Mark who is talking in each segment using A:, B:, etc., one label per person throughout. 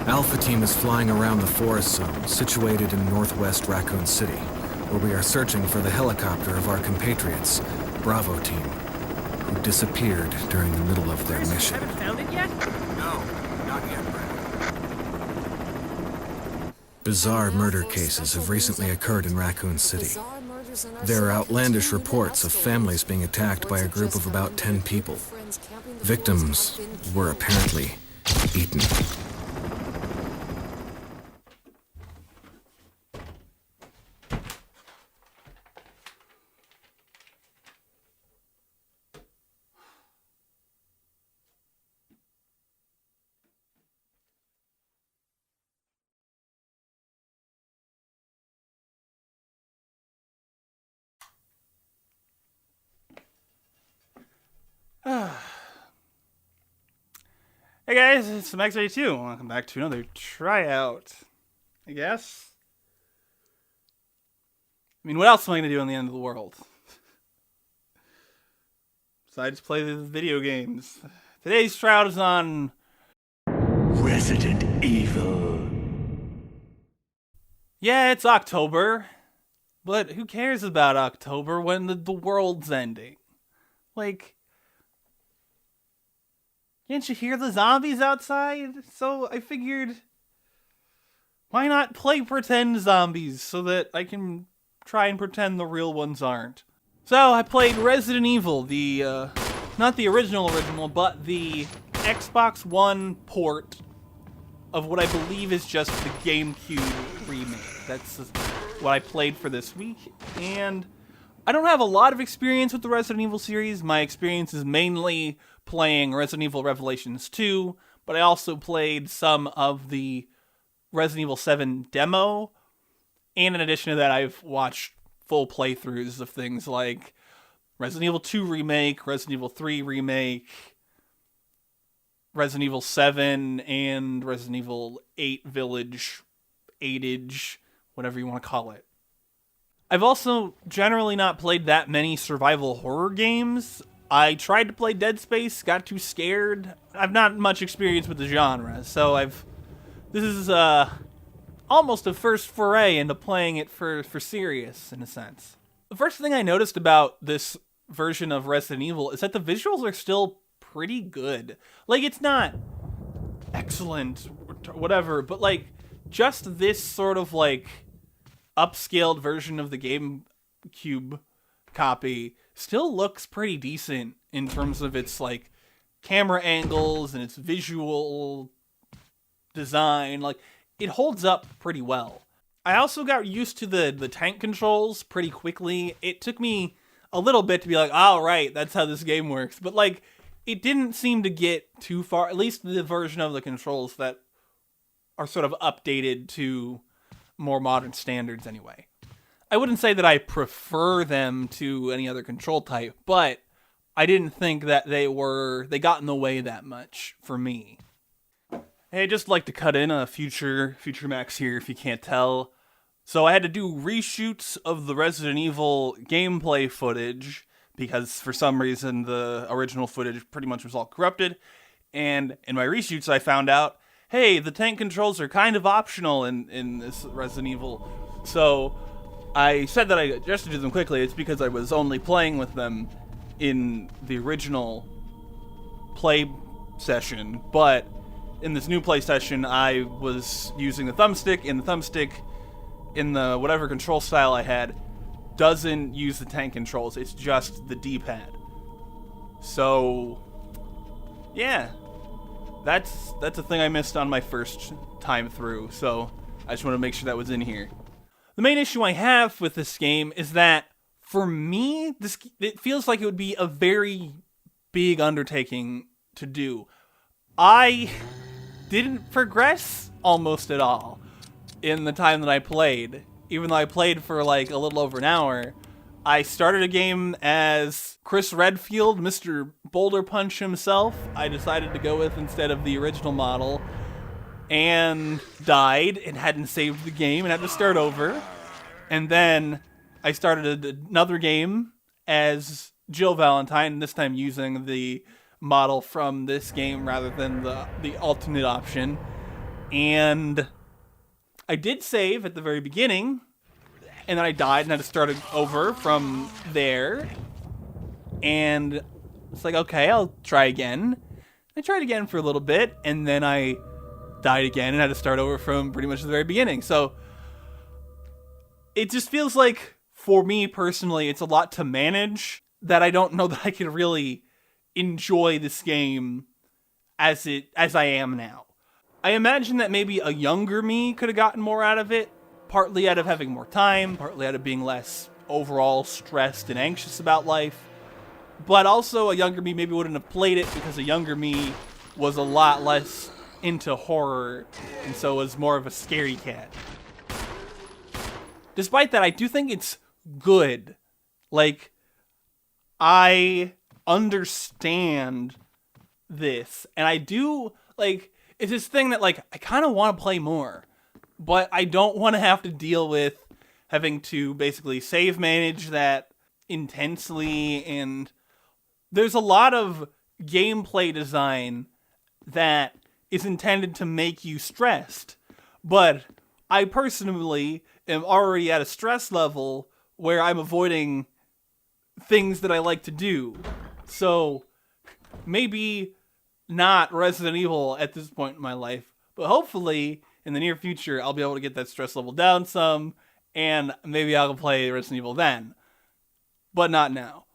A: Alpha Team is flying around the forest zone situated in northwest Raccoon City, where we are searching for the helicopter of our compatriots, Bravo Team, who disappeared during the middle of their mission.
B: Haven't found it yet?
A: No, not yet, Brad. Bizarre murder cases have recently occurred in Raccoon City. There are outlandish reports of families being attacked by a group of about 10 people. Victims were apparently eaten.
C: Hey guys, it's Max82. Welcome back to another tryout, I guess. I mean, what else am I going to do on the end of the world? Besides play the video games. Today's tryout is on
D: Resident Evil.
C: Yeah, it's October. But who cares about October when the world's ending? Like, can't you hear the zombies outside? So I figured, why not play pretend zombies so that I can try and pretend the real ones aren't? So I played Resident Evil, not the original, but the Xbox One port of what I believe is just the Gamecube remake. That's what I played for this week, and I don't have a lot of experience with the Resident Evil series. My experience is mainly playing Resident Evil Revelations 2, but I also played some of the Resident Evil 7 demo, and in addition to that, I've watched full playthroughs of things like Resident Evil 2 Remake, Resident Evil 3 Remake, Resident Evil 7, and Resident Evil 8 Village, 8-age, whatever you want to call it. I've also generally not played that many survival horror games. I tried to play Dead Space, got too scared. I've not much experience with the genre, so this is almost a first foray into playing it for serious, in a sense. The first thing I noticed about this version of Resident Evil is that the visuals are still pretty good. Like, it's not excellent, whatever, but like, just this sort of like upscaled version of the GameCube copy still looks pretty decent in terms of its like camera angles and its visual design. Like, it holds up pretty well. I also got used to the tank controls pretty quickly. It took me a little bit to be like, oh, right, that's how this game works. But like, it didn't seem to get too far, at least the version of the controls that are sort of updated to more modern standards anyway. I wouldn't say that I prefer them to any other control type, but I didn't think that they got in the way that much for me. Hey, I'd just like to cut in a future Max here if you can't tell. So I had to do reshoots of the Resident Evil gameplay footage because for some reason the original footage pretty much was all corrupted. And in my reshoots I found out, hey, the tank controls are kind of optional in this Resident Evil. So I said that I adjusted to them quickly. It's because I was only playing with them in the original play session, but in this new play session, I was using the thumbstick, and the thumbstick, in the whatever control style I had, doesn't use the tank controls. It's just the D-pad. So, yeah, that's a thing I missed on my first time through, so I just want to make sure that was in here. The main issue I have with this game is that, for me, it feels like it would be a very big undertaking to do. I didn't progress almost at all in the time that I played. Even though I played for like a little over an hour, I started a game as Chris Redfield, Mr. Boulder Punch himself. I decided to go with instead of the original model, and died and hadn't saved the game and had to start over. And then I started another game as Jill Valentine, this time using the model from this game rather than the alternate option. And I did save at the very beginning, and then I died and had to start over from there. And it's like, okay, I'll try again. I tried again for a little bit, and then I died again and had to start over from pretty much the very beginning. So it just feels like, for me personally, it's a lot to manage, that I don't know that I can really enjoy this game as I am now. I imagine that maybe a younger me could have gotten more out of it, partly out of having more time, partly out of being less overall stressed and anxious about life. But also a younger me maybe wouldn't have played it because a younger me was a lot less into horror and so was more of a scaredy cat. Despite that, I do think it's good. Like, I understand this, and I do, like, it's this thing that, like, I kind of want to play more, but I don't want to have to deal with having to basically save manage that intensely, and there's a lot of gameplay design that is intended to make you stressed, but I personally am already at a stress level where I'm avoiding things that I like to do. So maybe not Resident Evil at this point in my life, but hopefully in the near future I'll be able to get that stress level down some, and maybe I'll play Resident Evil then. But not now.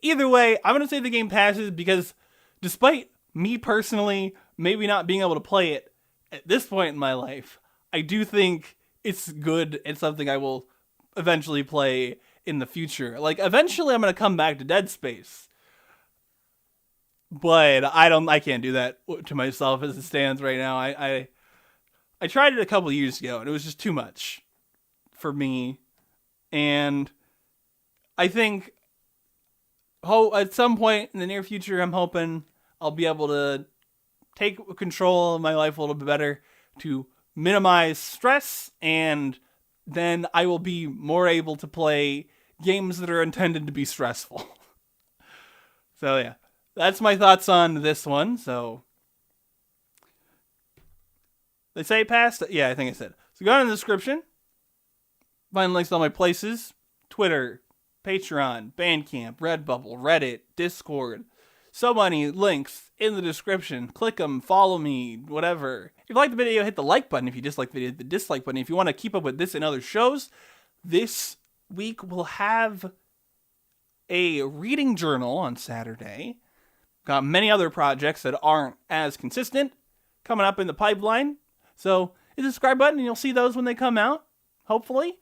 C: Either way, I'm going to say the game passes because despite me personally maybe not being able to play it at this point in my life, I do think it's good and something I will eventually play in the future. Like, eventually I'm going to come back to Dead Space. But I can't do that to myself as it stands right now. I tried it a couple years ago and it was just too much for me. And I think at some point in the near future, I'm hoping I'll be able to take control of my life a little bit better to minimize stress, and then I will be more able to play games that are intended to be stressful. So yeah, that's my thoughts on this one. So they say it passed? Yeah, I think I said. So go down in the description. Find links to all my places. Twitter, Patreon, Bandcamp, Redbubble, Reddit, Discord. So many links in the description. Click them, follow me, whatever. If you like the video, hit the like button. If you dislike the video, hit the dislike button. If you want to keep up with this and other shows, this week we'll have a reading journal on Saturday. Got many other projects that aren't as consistent coming up in the pipeline. So hit the subscribe button and you'll see those when they come out, hopefully.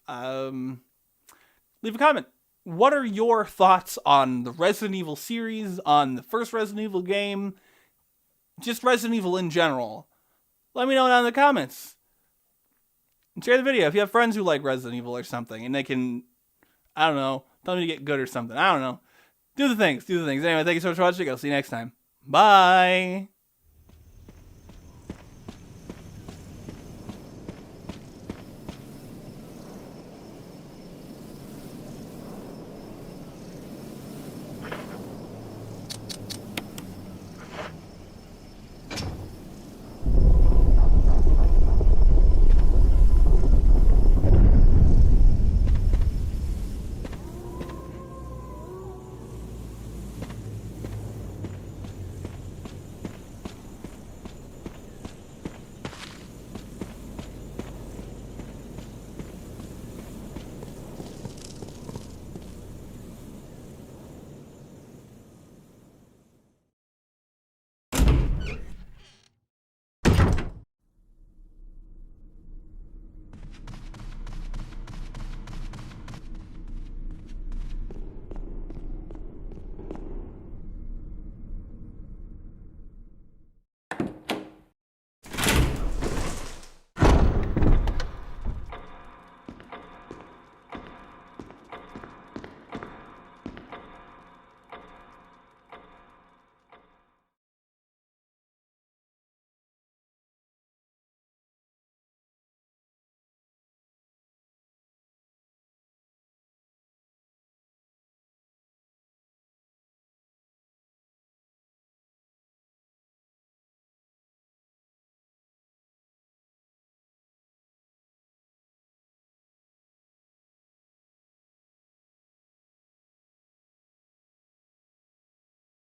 C: Leave a comment. What are your thoughts on the Resident Evil series, on the first Resident Evil game, just Resident Evil in general? Let me know down in the comments. And share the video if you have friends who like Resident Evil or something, and they can, I don't know, tell me to get good or something. I don't know. Do the things. Anyway, thank you so much for watching. I'll see you next time. Bye!